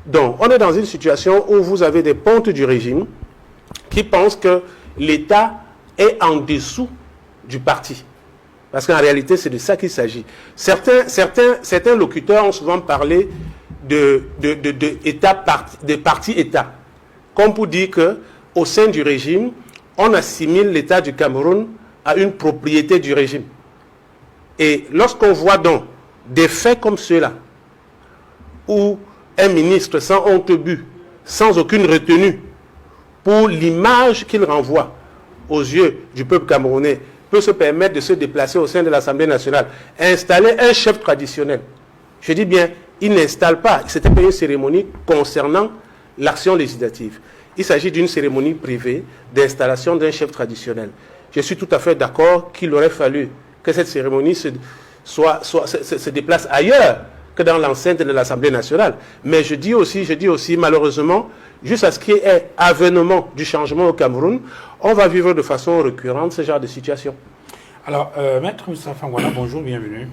Donc, on est dans une situation où vous avez des pontes du régime qui pensent que l'État est en dessous du parti. Parce qu'en réalité, c'est de ça qu'il s'agit. Certains locuteurs ont souvent parlé de parti-État, comme pour dire qu'au sein du régime, on assimile l'État du Cameroun à une propriété du régime. Et lorsqu'on voit donc des faits comme ceux-là, où un ministre sans honte but, sans aucune retenue, pour l'image qu'il renvoie aux yeux du peuple camerounais, peut se permettre de se déplacer au sein de l'Assemblée nationale, installer un chef traditionnel. Je dis bien, il n'installe pas. C'était pas une cérémonie concernant l'action législative. Il s'agit d'une cérémonie privée d'installation d'un chef traditionnel. Je suis tout à fait d'accord qu'il aurait fallu que cette cérémonie se déplace ailleurs que dans l'enceinte de l'Assemblée nationale. Mais je dis aussi, malheureusement, jusqu'à ce qu'il y ait avènement du changement au Cameroun, on va vivre de façon récurrente ce genre de situation. Alors, Maître Moustapha Ngouana, bonjour, bienvenue.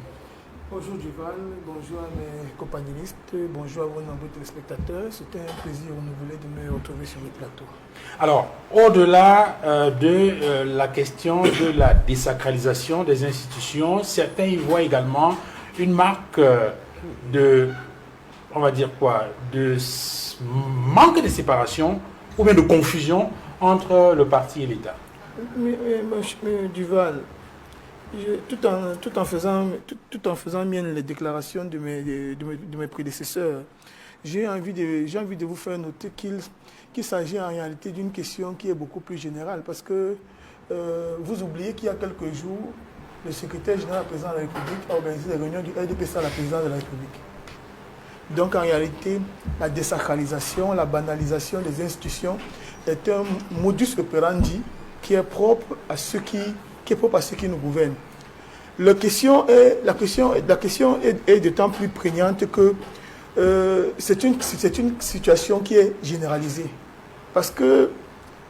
Bonjour Duval, bonjour à mes compagnonnistes, bonjour à vos nombreux téléspectateurs. C'était un plaisir renouvelé de me retrouver sur le plateau. Alors, au-delà de la question de la désacralisation des institutions, certains y voient également une marque de, on va dire quoi, de manque de séparation ou bien de confusion entre le parti et l'État. Mais Duval, tout en faisant mienne les déclarations de mes prédécesseurs, j'ai envie de vous faire noter qu'il s'agit en réalité d'une question qui est beaucoup plus générale, parce que vous oubliez qu'il y a quelques jours, le secrétaire général président de la République a organisé des réunions du RDPC à la présidence de la République. Donc en réalité, la désacralisation, la banalisation des institutions est un modus operandi qui est propre à ceux qui nous gouvernent. La question est d'autant plus prégnante que c'est une situation qui est généralisée. Parce que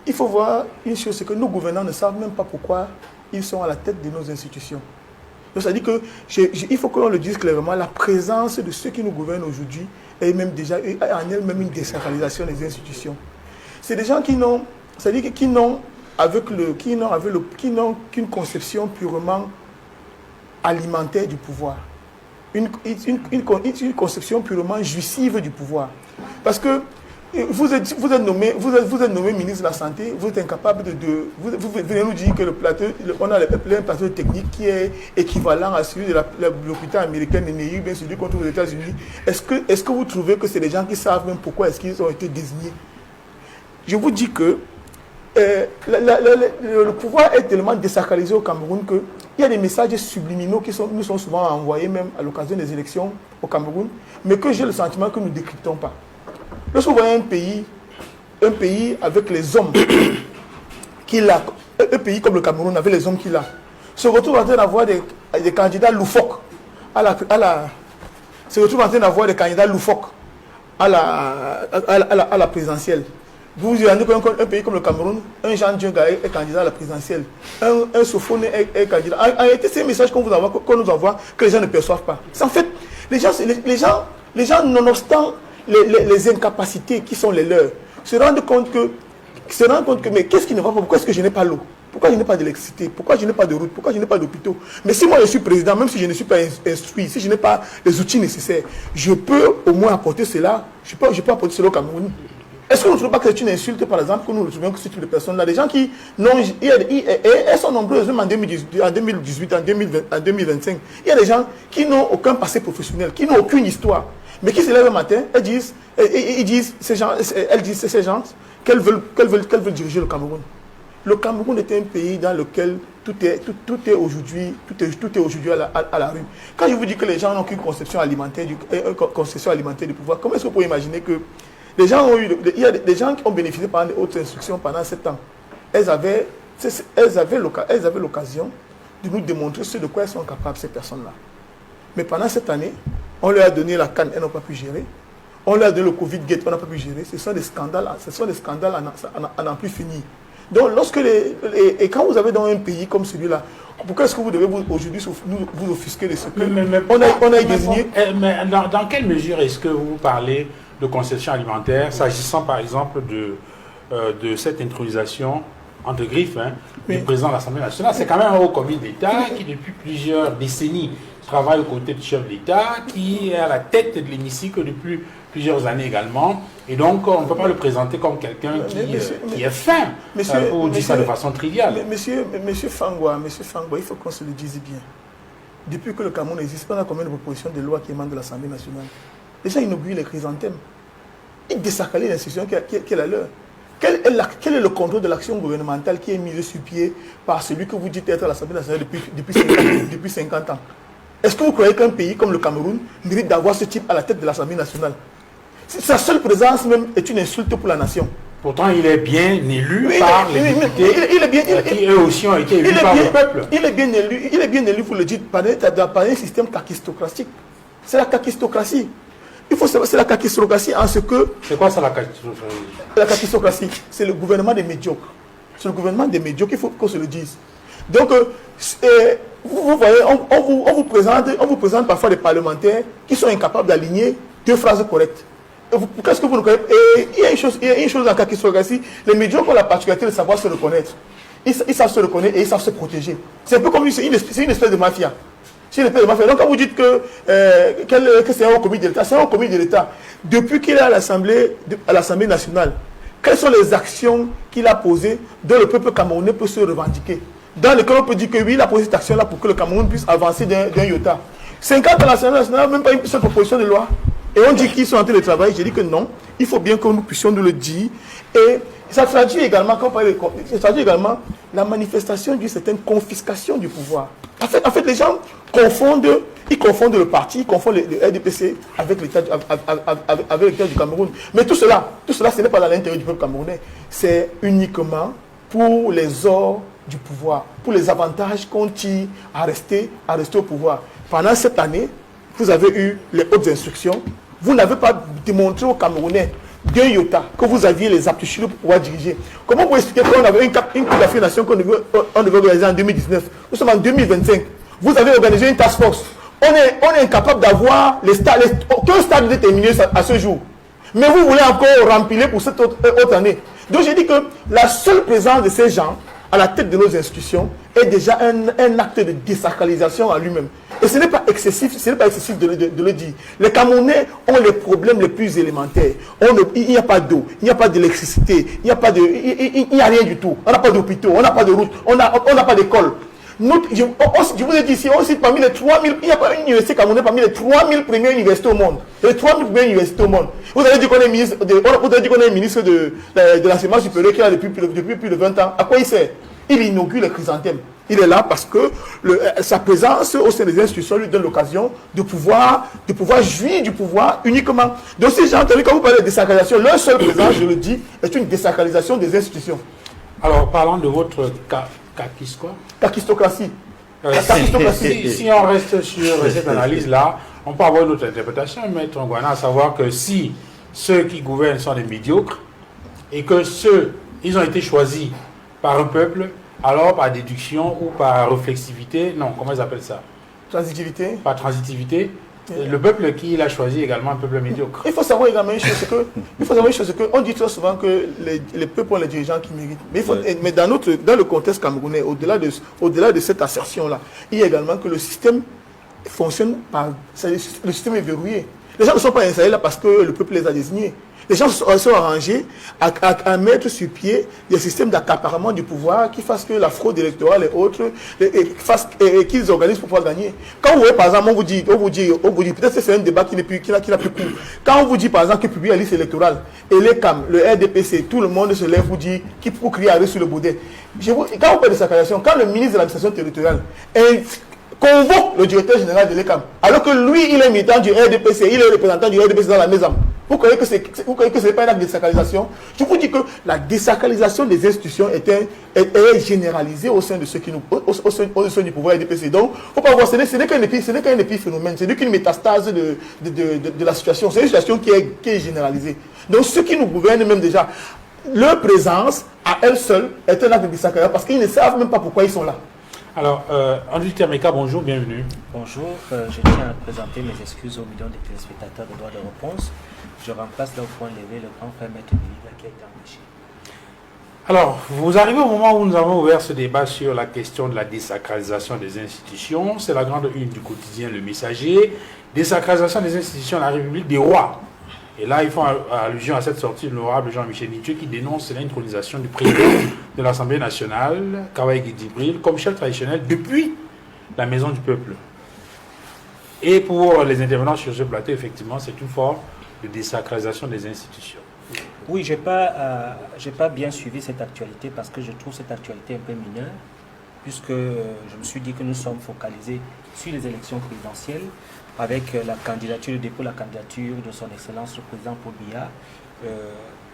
il faut voir une chose, c'est que nos gouvernants ne savent même pas pourquoi ils sont à la tête de nos institutions. Donc ça dit que il faut que l'on le dise clairement, la présence de ceux qui nous gouvernent aujourd'hui est même déjà en elle-même une désacralisation des institutions. C'est des gens qui n'ont qu'une conception purement alimentaire du pouvoir, une conception purement jouissive du pouvoir. Parce que vous êtes nommé ministre de la Santé, vous êtes incapable vous venez nous dire que on a un plateau technique qui est équivalent à celui de l'hôpital américain NEI, bien celui contre les États-Unis. Est-ce que vous trouvez que c'est des gens qui savent même pourquoi est-ce qu'ils ont été désignés? Je vous dis que le pouvoir est tellement désacralisé au Cameroun qu'il y a des messages subliminaux qui nous sont souvent envoyés même à l'occasion des élections au Cameroun, mais que j'ai le sentiment que nous ne décryptons pas. Lorsque vous voyez un pays avec les hommes qu'il a, un pays comme le Cameroun avec les hommes qu'il a, se retrouve en train d'avoir des candidats loufoques se retrouve en train d'avoir des candidats loufoques à la présidentielle. Vous vous rendez compte qu'un pays comme le Cameroun, un Jean Djenga est candidat à la présidentielle, un Sofone est candidat. En réalité, c'est un message qu'on nous envoie que les gens ne perçoivent pas. En fait, les gens nonobstant les incapacités qui sont les leurs, se rendent compte que mais qu'est-ce qui ne va pas? Pourquoi est-ce que je n'ai pas l'eau? Pourquoi je n'ai pas d'électricité? Pourquoi je n'ai pas de route? Pourquoi je n'ai pas d'hôpitaux? Mais si moi je suis président, même si je ne suis pas instruit, si je n'ai pas les outils nécessaires, je peux au moins apporter cela. Je peux apporter cela au Cameroun. Est-ce que vous ne trouvez pas que c'est une insulte, par exemple, que nous retrouvons que ce type de personnes-là, des gens qui n'ont... Elles sont nombreuses, même en 2018, en 2025. Il y a des gens qui n'ont aucun passé professionnel, qui n'ont aucune histoire, mais qui se lèvent le matin, elles disent ces gens qu'elles veulent diriger le Cameroun. Le Cameroun est un pays dans lequel tout est aujourd'hui à la rue. Quand je vous dis que les gens n'ont qu'une conception alimentaire du pouvoir, comment est-ce que vous pouvez imaginer que il y a des gens qui ont bénéficié par des hautes instructions pendant 7 ans. Elles avaient l'occasion de nous démontrer ce de quoi elles sont capables, ces personnes-là. Mais pendant cette année, on leur a donné la canne, elles n'ont pas pu gérer. On leur a donné le Covid-Gate, on n'a pas pu gérer. Ce sont des scandales à n'en plus finir. Donc, et quand vous avez dans un pays comme celui-là, pourquoi est-ce que vous devez aujourd'hui vous offusquer de ce que on a désigné? Mais dans quelle mesure est-ce que vous parlez de concessions alimentaires, s'agissant par exemple de cette intronisation entre griffes du président de l'Assemblée nationale. C'est quand même un haut commis d'État qui, depuis plusieurs décennies, travaille aux côtés du chef de l'État, qui est à la tête de l'hémicycle depuis plusieurs années également. Et donc, on ne peut pas le présenter comme quelqu'un qui est fin, pour dire ça de façon triviale. Monsieur Fangwa, il faut qu'on se le dise bien. Depuis que le Cameroun existe, on a combien de propositions de loi qui émanent de l'Assemblée nationale? Les gens inaugurent les chrysanthèmes. Ils désacralisent l'institution qui est la leur. Quel est le contrôle de l'action gouvernementale qui est mise sur pied par celui que vous dites être à l'Assemblée nationale depuis 50 ans? Est-ce que vous croyez qu'un pays comme le Cameroun mérite d'avoir ce type à la tête de l'Assemblée nationale? Sa seule présence même est une insulte pour la nation. Pourtant, il est bien élu par les députés qui eux aussi ont été élus par le peuple. Il est bien élu, vous le dites, par un système kakistocratique. C'est la kakistocratie. Il faut savoir, c'est la kakistocratie en ce que... C'est quoi ça, la kakistocratie? La kakistocratie, c'est le gouvernement des médiocres. C'est le gouvernement des médiocres, il faut qu'on se le dise. Donc, vous voyez, on vous présente parfois des parlementaires qui sont incapables d'aligner deux phrases correctes. Qu'est-ce que vous ne connaissez? Il y a une chose dans la kakistocratie, les médiocres ont la particularité de savoir se reconnaître. Ils savent se reconnaître et ils savent se protéger. C'est un peu comme c'est une espèce de mafia. C'est une espèce de mafia. Donc quand vous dites que c'est un haut commis de l'État, c'est un haut commis de l'État. Depuis qu'il est à l'Assemblée nationale, quelles sont les actions qu'il a posées dont le peuple camerounais peut se revendiquer? Dans lequel on peut dire que oui, il a posé cette action-là pour que le Cameroun puisse avancer d'un iota. 50 à l'Assemblée nationale, même pas une seule proposition de loi. Et on dit qu'ils sont en train de travailler. J'ai dit que non, il faut bien que nous puissions nous le dire. Et ça traduit également, quand on parle ça traduit également la manifestation d'une certaine confiscation du pouvoir. En fait, les gens confondent le parti, ils confondent le RDPC avec l'État du Cameroun. Mais tout cela, ce n'est pas dans l'intérêt du peuple camerounais. C'est uniquement pour les ors du pouvoir, pour les avantages qu'on tire à rester au pouvoir. Pendant cette année, vous avez eu les hautes instructions. Vous n'avez pas démontré aux Camerounais d'un iota que vous aviez les aptitudes pour pouvoir diriger. Comment vous expliquez qu'on avait une coupe d'affirmation qu'on devait organiser en 2019? Nous sommes en 2025. Vous avez organisé une task force. On est incapable d'avoir aucun stade déterminé à ce jour. Mais vous voulez encore remplir pour cette autre année. Donc j'ai dit que la seule présence de ces gens à la tête de nos institutions est déjà un acte de désacralisation à lui-même. Et ce n'est pas excessif, de le dire. Les Camerounais ont les problèmes les plus élémentaires. Il n'y a pas d'eau, il n'y a pas d'électricité, il n'y a rien du tout. On n'a pas d'hôpitaux, on n'a pas de routes, on n'a pas d'école. Je vous ai dit ici, on cite parmi les 3000, il n'y a pas une université camerounaise parmi les 3000 premières universités au monde. Les 3000 premières universités au monde. Vous avez dit qu'on est ministre de l'enseignement supérieur qui est là depuis plus de 20 ans. À quoi il sert? Il inaugure les chrysanthèmes. Il est là parce que sa présence au sein des institutions lui donne l'occasion de pouvoir jouir du pouvoir uniquement. Donc ces gens, quand vous parlez de désacralisation, leur seule présence, je le dis, est une désacralisation des institutions. Alors, parlons de votre kakistocratie. Si on reste sur cette analyse-là, on peut avoir une autre interprétation, Maître Ngouana, à savoir que si ceux qui gouvernent sont des médiocres et que ils ont été choisis par un peuple, alors par déduction ou par réflexivité, non, comment ils appellent ça? Transitivité. Par transitivité. Le peuple qui l'a choisi est également un peuple médiocre. Il faut savoir également une chose, on dit très souvent que les peuples ont les dirigeants qui méritent. Mais dans le contexte camerounais, au-delà de cette assertion-là, il y a également que le système fonctionne le système est verrouillé. Les gens ne sont pas installés là parce que le peuple les a désignés. Les gens sont arrangés à mettre sur pied des systèmes d'accaparement du pouvoir qui fassent que la fraude électorale et autres, qu'ils organisent pour pouvoir gagner. Quand vous voyez par exemple, on vous dit peut-être que c'est un débat qui n'a plus court. Quand on vous dit par exemple que publie la liste électorale et les CAM, le RDPC, tout le monde se lève pour dire pour crier arrêt sur le baudet. Quand vous parlez de sacralisation, quand le ministre de l'administration territoriale convoque le directeur général de l'ECAM, alors que lui, il est militant du RDPC, il est représentant du RDPC dans la maison. Vous croyez que ce n'est pas un acte de désacralisation? Je vous dis que la désacralisation des institutions est généralisée au sein de ceux qui nous, au sein du pouvoir RDPC. Donc, il ne faut pas voir, ce n'est qu'un épiphénomène, ce n'est qu'une métastase de la situation. C'est une situation qui est généralisée. Donc, ceux qui nous gouvernent même déjà, leur présence à elle seule est un acte de désacralisation parce qu'ils ne savent même pas pourquoi ils sont là. Alors, André Termeka, bonjour, bienvenue. Bonjour, je tiens à présenter mes excuses aux millions de téléspectateurs de droits de réponse. je remplace là au point levé le grand frère Maître Biliga qui a été empêché. Alors, vous arrivez au moment où nous avons ouvert ce débat sur la question de la désacralisation des institutions. C'est la grande une du quotidien Le Messager. Désacralisation des institutions, la République des rois. Et là, ils font allusion à cette sortie de l'honorable Jean-Michel Nithieu qui dénonce l'intronisation du président de l'Assemblée nationale, Kawai Djibril, comme chef traditionnel depuis la Maison du Peuple. Et pour les intervenants sur ce plateau, effectivement, c'est une forme de désacralisation des institutions. Oui, je n'ai pas bien suivi cette actualité parce que je trouve cette actualité un peu mineure, puisque je me suis dit que nous sommes focalisés sur les élections présidentielles avec la candidature, le dépôt de la candidature de son Excellence le Président Paul Biya,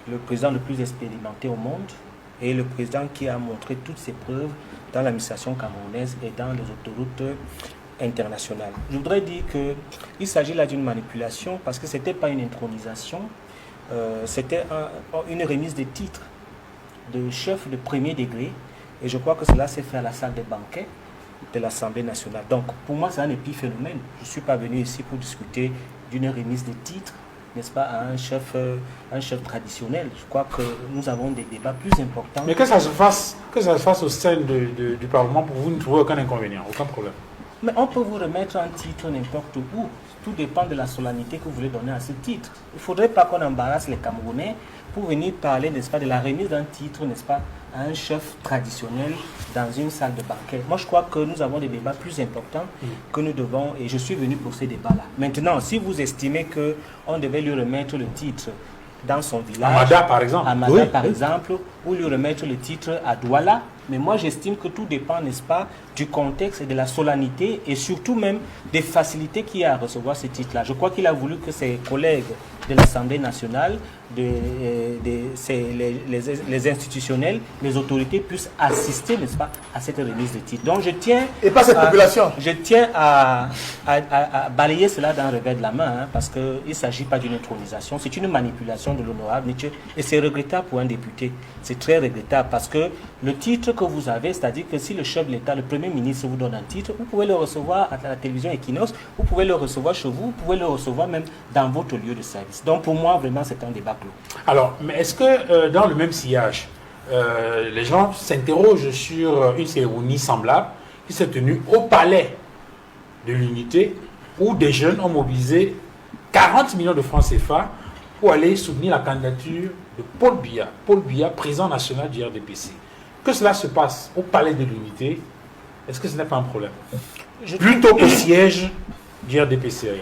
le président le plus expérimenté au monde et le président qui a montré toutes ses preuves dans l'administration camerounaise et dans les autoroutes internationales. Je voudrais dire qu'il s'agit là d'une manipulation parce que ce n'était pas une intronisation, c'était une remise de titres de chef de premier degré et je crois que cela s'est fait à la salle des banquets de l'Assemblée nationale. Donc pour moi c'est un épiphénomène. Je ne suis pas venu ici pour discuter d'une remise de titres, n'est-ce pas, à un chef traditionnel. Je crois que nous avons des débats plus importants. Mais que ça se fasse au sein du Parlement, pour vous ne trouvez aucun inconvénient, aucun problème. Mais on peut vous remettre un titre n'importe où. Tout dépend de la solennité que vous voulez donner à ce titre. Il ne faudrait pas qu'on embarrasse les Camerounais pour venir parler, n'est-ce pas, de la remise d'un titre, n'est-ce pas, à un chef traditionnel dans une salle de banquet. Moi, je crois que nous avons des débats plus importants que nous devons, et je suis venu pour ces débats-là. Maintenant, si vous estimez qu'on devait lui remettre le titre dans son village, Amada, par exemple, par exemple, ou lui remettre le titre à Douala, mais moi, j'estime que tout dépend, n'est-ce pas, du contexte et de la solennité et surtout même des facilités qu'il y a à recevoir ce titre-là. Je crois qu'il a voulu que ses collègues de l'Assemblée nationale, les institutionnels, les autorités puissent assister, n'est-ce pas, à cette remise de titre. Donc je tiens... Et pas cette population. Je tiens à balayer cela d'un revers de la main, hein, parce qu'il ne s'agit pas d'une intronisation, c'est une manipulation de l'honorable Nithieu. Et c'est regrettable pour un député. C'est très regrettable parce que le titre que vous avez, c'est-à-dire que si le chef de l'État, le Premier ministre vous donne un titre, vous pouvez le recevoir à la télévision Equinox, vous pouvez le recevoir chez vous, vous pouvez le recevoir même dans votre lieu de service. Donc pour moi, vraiment, c'est un débat clos. Alors, mais est-ce que dans le même sillage, les gens s'interrogent sur une cérémonie semblable qui s'est tenue au palais de l'Unité, où des jeunes ont mobilisé 40 millions de francs CFA pour aller soutenir la candidature de Paul Biya, président national du RDPC. Que cela se passe au palais de l'Unité, est-ce que ce n'est pas un problème? Plutôt qu'au siège du RDPC.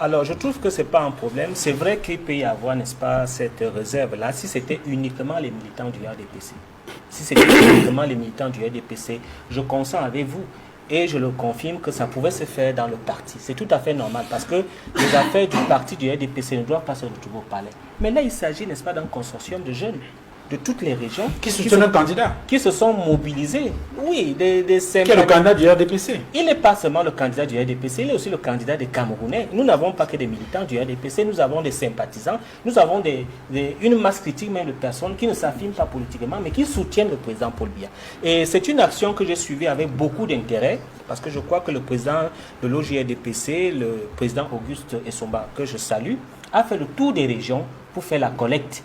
Alors, je trouve que ce n'est pas un problème. C'est vrai qu'il peut y avoir, n'est-ce pas, cette réserve-là, si c'était uniquement les militants du RDPC. Si c'était uniquement les militants du RDPC, je consens avec vous. Et je le confirme que ça pouvait se faire dans le parti. C'est tout à fait normal parce que les affaires du parti du RDPC ne doivent pas se retrouver au palais. Mais là, il s'agit, n'est-ce pas, d'un consortium de jeunes de toutes les régions qui soutiennent un candidat, qui se sont mobilisés. Oui, des qui est le candidat du RDPC. Il n'est pas seulement le candidat du RDPC, il est aussi le candidat des Camerounais. Nous n'avons pas que des militants du RDPC, nous avons des sympathisants, nous avons une masse critique même de personnes qui ne s'affirment pas politiquement, mais qui soutiennent le président Paul Biya. Et c'est une action que j'ai suivie avec beaucoup d'intérêt, parce que je crois que le président de l'OJRDPC, le président Auguste Essomba, que je salue, a fait le tour des régions pour faire la collecte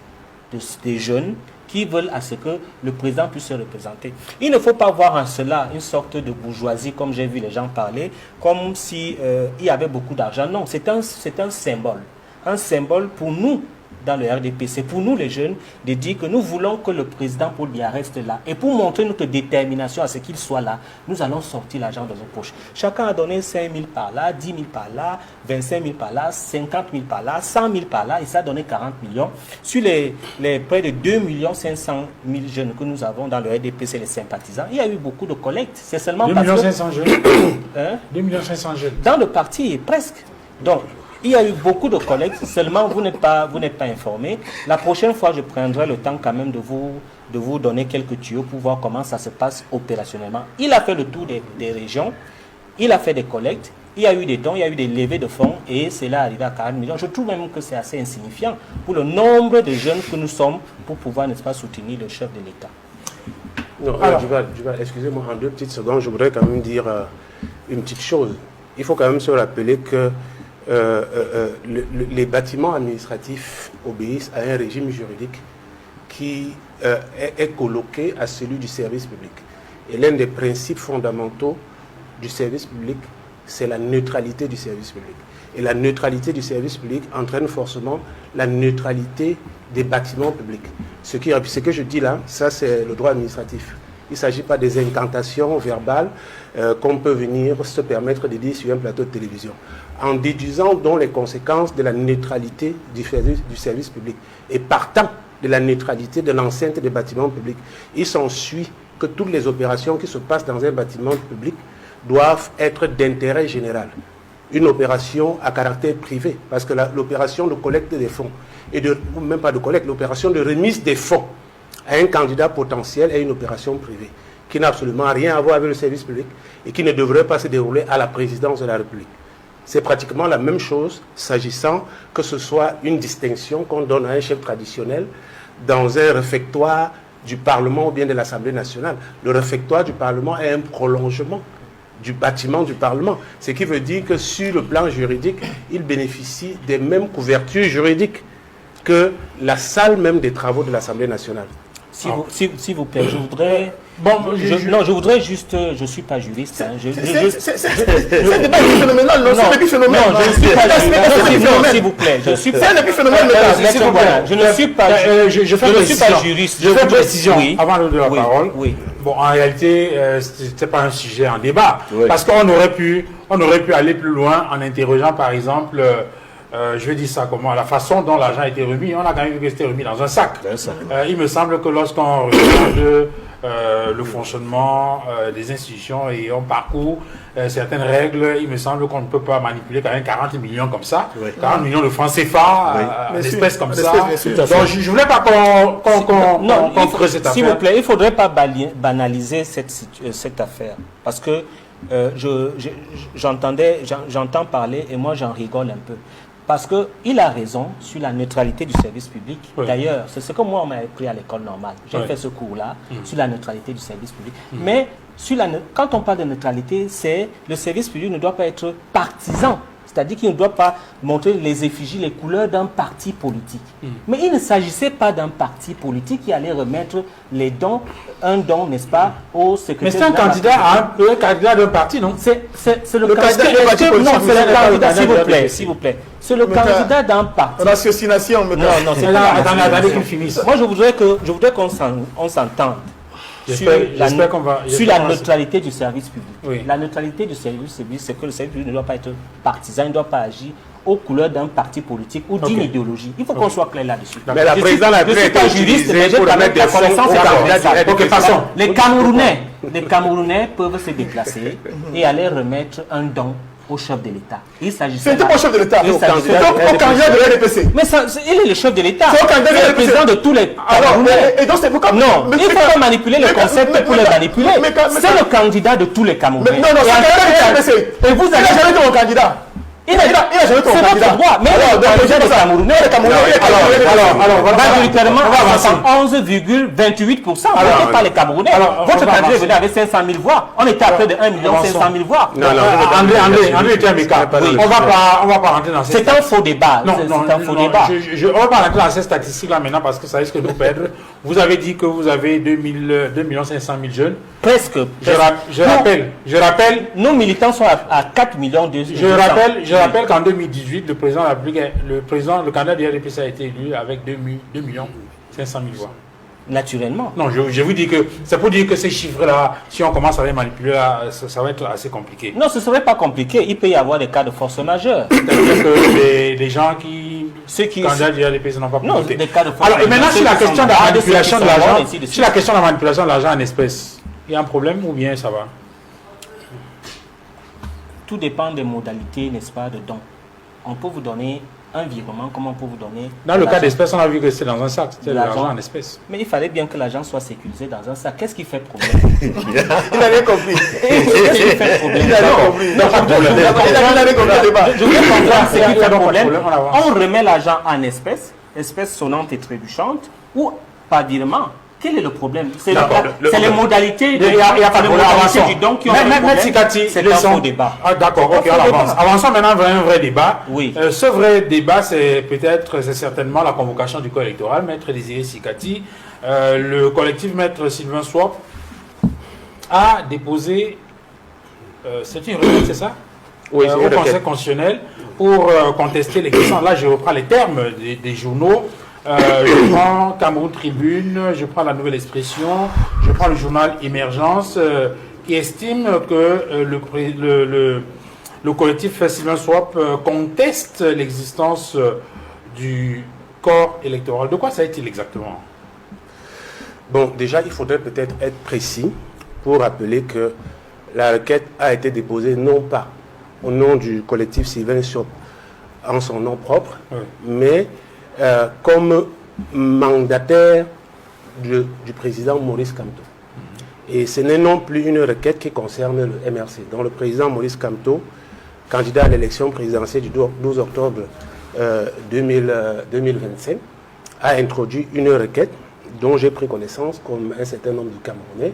des jeunes qui veulent à ce que le président puisse se représenter. Il ne faut pas voir en cela une sorte de bourgeoisie, comme j'ai vu les gens parler, comme si il y avait beaucoup d'argent. Non, c'est un symbole. Un symbole pour nous, dans le RDPC, pour nous les jeunes, de dire que nous voulons que le président Paul Biya reste là. Et pour montrer notre détermination à ce qu'il soit là, nous allons sortir l'argent dans nos poches. Chacun a donné 5 000 par là, 10 000 par là, 25 000 par là, 50 000 par là, 100 000 par là, et ça a donné 40 millions. Sur les près de 2 500 000 jeunes que nous avons dans le RDPC, les sympathisants, il y a eu beaucoup de collectes. C'est seulement 2 500 jeunes. Hein? 2 500 jeunes. Dans le parti, presque. Donc, il y a eu beaucoup de collectes, seulement vous n'êtes pas informé. La prochaine fois, je prendrai le temps quand même de vous donner quelques tuyaux pour voir comment ça se passe opérationnellement. Il a fait le tour des régions, il a fait des collectes, il y a eu des dons, il y a eu des levées de fonds et c'est là arrivé à 40 millions. Je trouve même que c'est assez insignifiant pour le nombre de jeunes que nous sommes pour pouvoir, n'est-ce pas, soutenir le chef de l'État. Non, excusez-moi, en 2 petites secondes, je voudrais quand même dire une petite chose. Il faut quand même se rappeler que les bâtiments administratifs obéissent à un régime juridique qui est colloqué à celui du service public. Et l'un des principes fondamentaux du service public, c'est la neutralité du service public. Et la neutralité du service public entraîne forcément la neutralité des bâtiments publics. Ce que je dis là, ça c'est le droit administratif. Il ne s'agit pas des incantations verbales qu'on peut venir se permettre de dire sur un plateau de télévision. En déduisant donc les conséquences de la neutralité du service public et partant de la neutralité de l'enceinte des bâtiments publics, il s'ensuit que toutes les opérations qui se passent dans un bâtiment public doivent être d'intérêt général. Une opération à caractère privé, parce que l'opération de collecte des fonds, ou même pas de collecte, l'opération de remise des fonds à un candidat potentiel est une opération privée, qui n'a absolument rien à voir avec le service public et qui ne devrait pas se dérouler à la présidence de la République. C'est pratiquement la même chose s'agissant que ce soit une distinction qu'on donne à un chef traditionnel dans un réfectoire du Parlement ou bien de l'Assemblée nationale. Le réfectoire du Parlement est un prolongement du bâtiment du Parlement. Ce qui veut dire que sur le plan juridique, il bénéficie des mêmes couvertures juridiques que la salle même des travaux de l'Assemblée nationale. S'il vous plaît, je voudrais... je voudrais juste... Je ne suis pas juriste. C'est un débat phénoménal, non, c'est un épiphénomène. Non, je ne suis pas juriste. S'il vous plaît, c'est un épiphénomène. Je ne suis pas juriste. Je fais précision avant de la parole. Oui. Bon, en réalité, ce n'était pas un sujet en débat. Oui. Parce qu'on aurait pu aller plus loin en interrogeant, par exemple... je vais dire ça comment, la façon dont l'argent a été remis, on a quand même vu que c'était remis dans un sac. Il me semble que lorsqu'on regarde le fonctionnement des institutions et on parcourt certaines règles, il me semble qu'on ne peut pas manipuler quand même 40 millions comme ça, 40 millions de francs CFA, d'espèces comme ça. Donc je ne voulais pas qu'on creuse cette affaire. S'il vous plaît, il ne faudrait pas banaliser cette affaire. Parce que j'entends parler et moi j'en rigole un peu. Parce qu'il a raison sur la neutralité du service public. Oui. D'ailleurs, c'est ce que moi on m'a appris à l'école normale. J'ai fait ce cours-là sur la neutralité du service public. Mais quand on parle de neutralité, le service public ne doit pas être partisan. C'est-à-dire qu'il ne doit pas montrer les effigies, les couleurs d'un parti politique. Mais il ne s'agissait pas d'un parti politique qui allait remettre un don, n'est-ce pas, au secrétaire. Mais c'est un candidat d'un parti, non? C'est le candidat d'un parti politique. Non, c'est le candidat, s'il vous plaît. C'est le candidat d'un parti. Ratiocination. Non, c'est là. Attendez qu'il finisse. Moi, je voudrais qu'on s'entende. Sur la neutralité du service public. Oui. La neutralité du service public, c'est que le service public ne doit pas être partisan, il ne doit pas agir aux couleurs d'un parti politique ou d'une idéologie. Il faut qu'on soit clair là-dessus. Mais la présidente a été juriste, mais j'ai quand même la connaissance Les Camerounais peuvent se déplacer et aller remettre un don au chef de l'État. Il s'agissait. C'était pas au chef de l'État. C'est au candidat de l'RDPC. Mais il est le chef de l'État. C'est le président de tous les. Et donc c'est pourquoi. Non, il faut pas manipuler le concept pour le manipuler. C'est le candidat de tous les Camerounais. Non, c'est le candidat de l'RDPC. Et vous allez jamais être mon candidat. Il a jamais été mon candidat. C'est votre droit. Mais le Camerounais. Alors, majoritairement, 11,28%. Votez pas les Camerounais. Votre candidat venait avec 500 000 voix. On était à près de 1 500 000 voix. Non, André était un écart. On va pas rentrer dans ces. C'est un faux débat. C'est un faux débat. On va pas rentrer dans ces statistiques-là maintenant parce que ça risque de nous perdre. Vous avez dit que vous avez 2 500 000 jeunes. Presque. Je rappelle. Nos militants sont à 4 millions de jeunes. Je rappelle qu'en 2018, le président de la République, le candidat du RDPC a été élu avec 2 500 000 voix. Naturellement. Non, je vous dis que c'est pour dire que ces chiffres-là, si on commence à les manipuler, là, ça va être assez compliqué. Non, ce ne serait pas compliqué. Il peut y avoir des cas de force majeure. C'est-à-dire que les gens candidats du RDPC n'ont pas pu voter. Des cas de force. Alors, et maintenant, sur la question de la manipulation de l'argent, sur la question de la manipulation de l'argent en espèces, il y a un problème ou bien ça va? Tout dépend des modalités, n'est-ce pas, de don. On peut vous donner un virement, comme on peut vous donner... Dans le cas d'espèces, on a vu que c'est dans un sac, c'était l'argent en espèces. Mais il fallait bien que l'argent soit sécurisé dans un sac. Qu'est-ce qui fait problème? Il avait compris. Qu'est-ce qui fait problème? Il avait compris. Non, pas de problème. Il avait compris le débat. Je voulais comprendre ce qui fait problème. On remet l'argent en espèces sonnantes et trébuchantes, ou par virement. Quel est le problème? C'est les modalités il y a pas de modalités du don qui ont un problème. C'est un faux débat. Ah, d'accord, ok, on avance. Avançons maintenant vers un vrai débat. Oui. Ce vrai débat, c'est certainement la convocation du corps électoral. Maître Désiré Sikati, le collectif Maître Sylvain Swap a déposé, c'est une requête, c'est ça? Oui, au Conseil constitutionnel pour contester les questions. Là, je reprends les termes des journaux. Je prends Cameroun Tribune, je prends la Nouvelle Expression, je prends le journal Émergence, qui estime que le collectif Sylvain Swap conteste l'existence du corps électoral. De quoi s'agit-il exactement? Bon, déjà, il faudrait peut-être être précis pour rappeler que la requête a été déposée non pas au nom du collectif Sylvain Swap en son nom propre, oui, mais comme mandataire du président Maurice Kamto. Et ce n'est non plus une requête qui concerne le MRC. Donc le président Maurice Kamto, candidat à l'élection présidentielle du 12 octobre 2025, a introduit une requête dont j'ai pris connaissance comme un certain nombre de Camerounais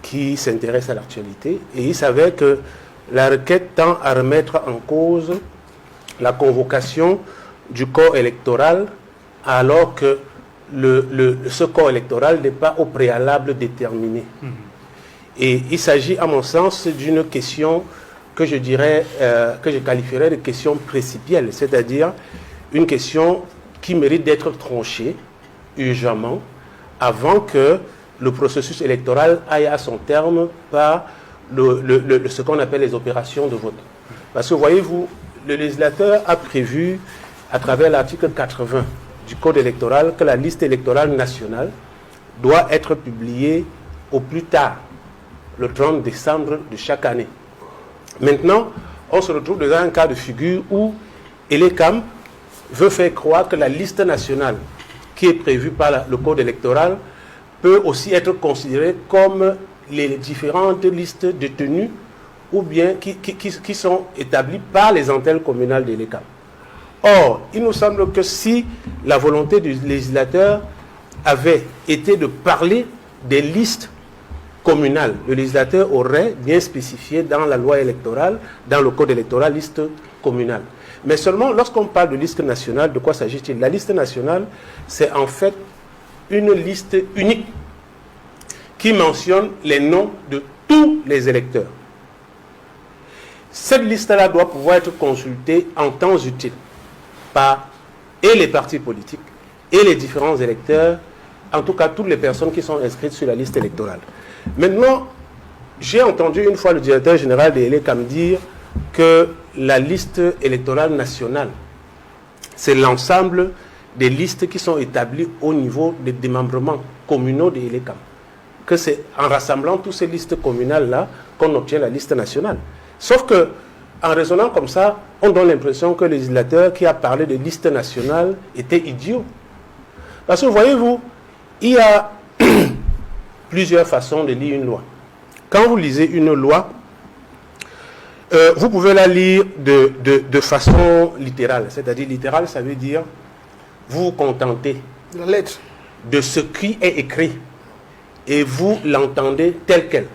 qui s'intéressent à l'actualité. Et il s'avère que la requête tend à remettre en cause la convocation du corps électoral alors que ce corps électoral n'est pas au préalable déterminé. Et il s'agit, à mon sens, d'une question que je dirais, que je qualifierais de question précipielle, c'est-à-dire une question qui mérite d'être tranchée urgemment avant que le processus électoral aille à son terme par ce qu'on appelle les opérations de vote. Parce que, voyez-vous, le législateur a prévu, à travers l'article 80 du Code électoral, que la liste électorale nationale doit être publiée au plus tard, le 30 décembre de chaque année. Maintenant, on se retrouve dans un cas de figure où Elecam veut faire croire que la liste nationale qui est prévue par le Code électoral peut aussi être considérée comme les différentes listes détenues ou bien qui sont établies par les antennes communales d'Elecam. Or, il nous semble que si la volonté du législateur avait été de parler des listes communales, le législateur aurait bien spécifié dans la loi électorale, dans le code électoral, liste communale. Mais seulement lorsqu'on parle de liste nationale, de quoi s'agit-il? La liste nationale, c'est en fait une liste unique qui mentionne les noms de tous les électeurs. Cette liste-là doit pouvoir être consultée en temps utile par et les partis politiques et les différents électeurs, en tout cas toutes les personnes qui sont inscrites sur la liste électorale. Maintenant, j'ai entendu une fois le directeur général de l'Elecam dire que la liste électorale nationale, c'est l'ensemble des listes qui sont établies au niveau des démembrements communaux de l'Elecam. Que c'est en rassemblant toutes ces listes communales-là qu'on obtient la liste nationale. Sauf que, en raisonnant comme ça, on donne l'impression que le législateur qui a parlé de liste nationale était idiot. Parce que, voyez-vous, il y a plusieurs façons de lire une loi. Quand vous lisez une loi, vous pouvez la lire de façon littérale. C'est-à-dire, littérale, ça veut dire, vous vous contentez la lettre de ce qui est écrit et vous l'entendez tel quel.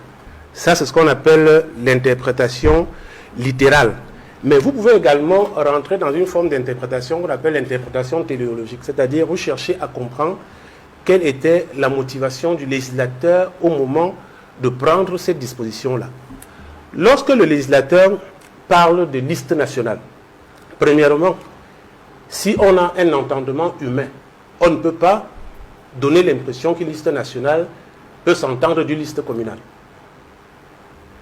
Ça, c'est ce qu'on appelle l'interprétation littérale. Mais vous pouvez également rentrer dans une forme d'interprétation qu'on appelle l'interprétation téléologique. C'est-à-dire, vous cherchez à comprendre quelle était la motivation du législateur au moment de prendre cette disposition-là. Lorsque le législateur parle de liste nationale, premièrement, si on a un entendement humain, on ne peut pas donner l'impression qu'une liste nationale peut s'entendre d'une liste communale.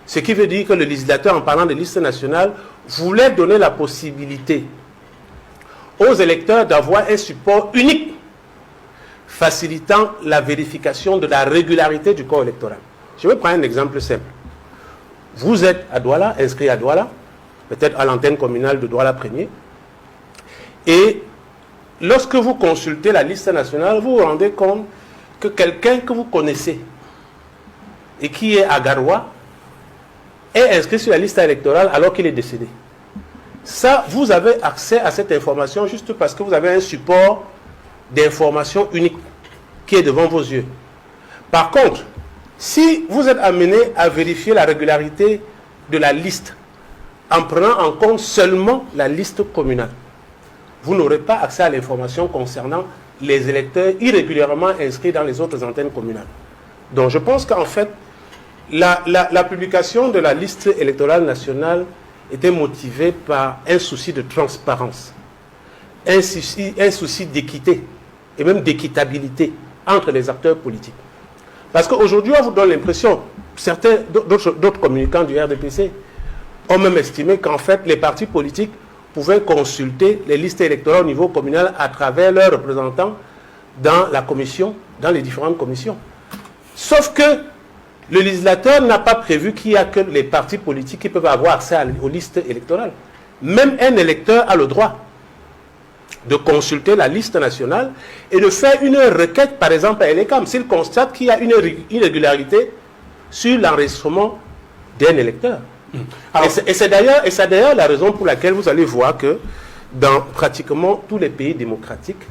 Ce qui veut dire que le législateur, en parlant de liste nationale, voulait donner la possibilité aux électeurs d'avoir un support unique, facilitant la vérification de la régularité du corps électoral. Je vais prendre un exemple simple. Vous êtes à Douala, inscrit à Douala, peut-être à l'antenne communale de Douala 1er, et lorsque vous consultez la liste nationale, vous vous rendez compte que quelqu'un que vous connaissez et qui est à Garoua est inscrit sur la liste électorale alors qu'il est décédé. Ça, vous avez accès à cette information juste parce que vous avez un support d'information unique qui est devant vos yeux. Par contre, si vous êtes amené à vérifier la régularité de la liste en prenant en compte seulement la liste communale, vous n'aurez pas accès à l'information concernant les électeurs irrégulièrement inscrits dans les autres antennes communales. Donc je pense qu'en fait, la publication de la liste électorale nationale était motivée par un souci de transparence, un souci d'équité et même d'équitabilité entre les acteurs politiques. Parce qu'aujourd'hui, on vous donne l'impression, certains d'autres communicants du RDPC ont même estimé qu'en fait, les partis politiques pouvaient consulter les listes électorales au niveau communal à travers leurs représentants dans la commission, dans les différentes commissions. Sauf que le législateur n'a pas prévu qu'il n'y a que les partis politiques qui peuvent avoir accès aux listes électorales. Même un électeur a le droit de consulter la liste nationale et de faire une requête, par exemple, à l'ECAM, s'il constate qu'il y a une irrégularité sur l'enregistrement d'un électeur. Alors, et c'est d'ailleurs la raison pour laquelle vous allez voir que dans pratiquement tous les pays démocratiques,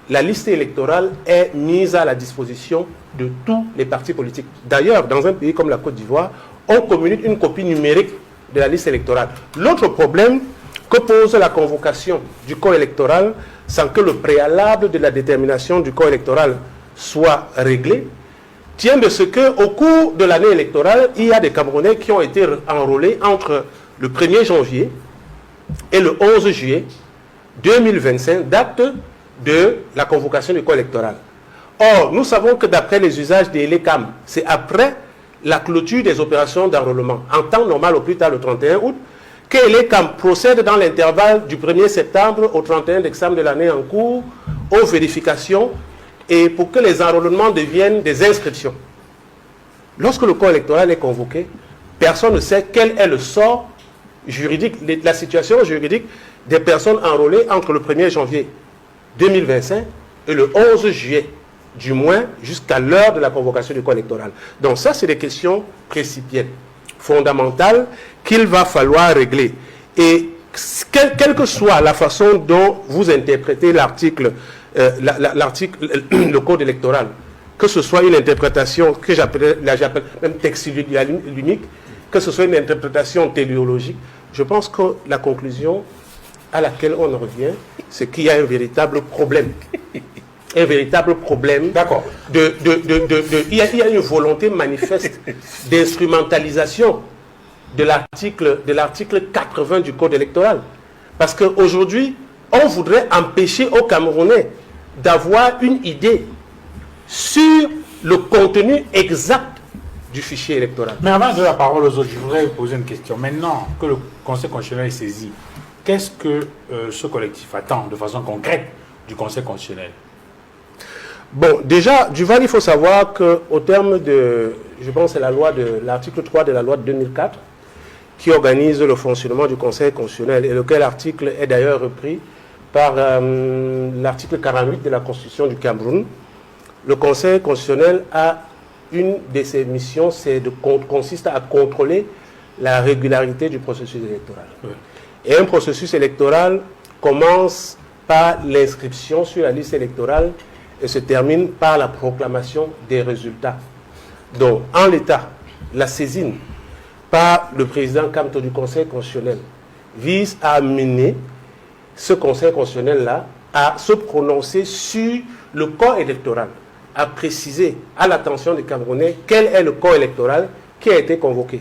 la liste électorale est mise à la disposition de tous les partis politiques. D'ailleurs, dans un pays comme la Côte d'Ivoire, on communique une copie numérique de la liste électorale. L'autre problème que pose la convocation du corps électoral sans que le préalable de la détermination du corps électoral soit réglé tient de ce qu'au cours de l'année électorale, il y a des Camerounais qui ont été enrôlés entre le 1er janvier et le 11 juillet 2025, date de la convocation du corps électoral. Or, nous savons que d'après les usages des LECAM, c'est après la clôture des opérations d'enrôlement, en temps normal au plus tard le 31 août, que l'ECAM procède dans l'intervalle du 1er septembre au 31 décembre de l'année en cours aux vérifications et pour que les enrôlements deviennent des inscriptions. Lorsque le corps électoral est convoqué, personne ne sait quel est le sort juridique, la situation juridique des personnes enrôlées entre le 1er janvier 2025 et le 11 juillet, du moins jusqu'à l'heure de la convocation du corps électoral. Donc ça, c'est des questions principielles, fondamentales, qu'il va falloir régler. Et quelle que soit la façon dont vous interprétez l'article, le code électoral, que ce soit une interprétation que j'appelle même texte unique, que ce soit une interprétation téléologique, je pense que la conclusion à laquelle on en revient, c'est qu'il y a un véritable problème. Un véritable problème. D'accord. Il y a une volonté manifeste d'instrumentalisation de l'article 80 du Code électoral. Parce qu'aujourd'hui, on voudrait empêcher aux Camerounais d'avoir une idée sur le contenu exact du fichier électoral. Mais avant de donner la parole aux autres, je voudrais vous poser une question. Maintenant que le Conseil constitutionnel est saisi, qu'est-ce que ce collectif attend de façon concrète du Conseil constitutionnel? Bon, déjà, Duval, il faut savoir qu'au terme de, je pense, c'est l'article 3 de la loi de 2004, qui organise le fonctionnement du Conseil constitutionnel, et lequel article est d'ailleurs repris par l'article 48 de la Constitution du Cameroun. Le Conseil constitutionnel a une de ses missions, consiste à contrôler la régularité du processus électoral. Oui. Et un processus électoral commence par l'inscription sur la liste électorale et se termine par la proclamation des résultats. Donc, en l'état, la saisine par le président Kamto du Conseil constitutionnel vise à amener ce Conseil constitutionnel-là à se prononcer sur le corps électoral, à préciser à l'attention des Camerounais quel est le corps électoral qui a été convoqué.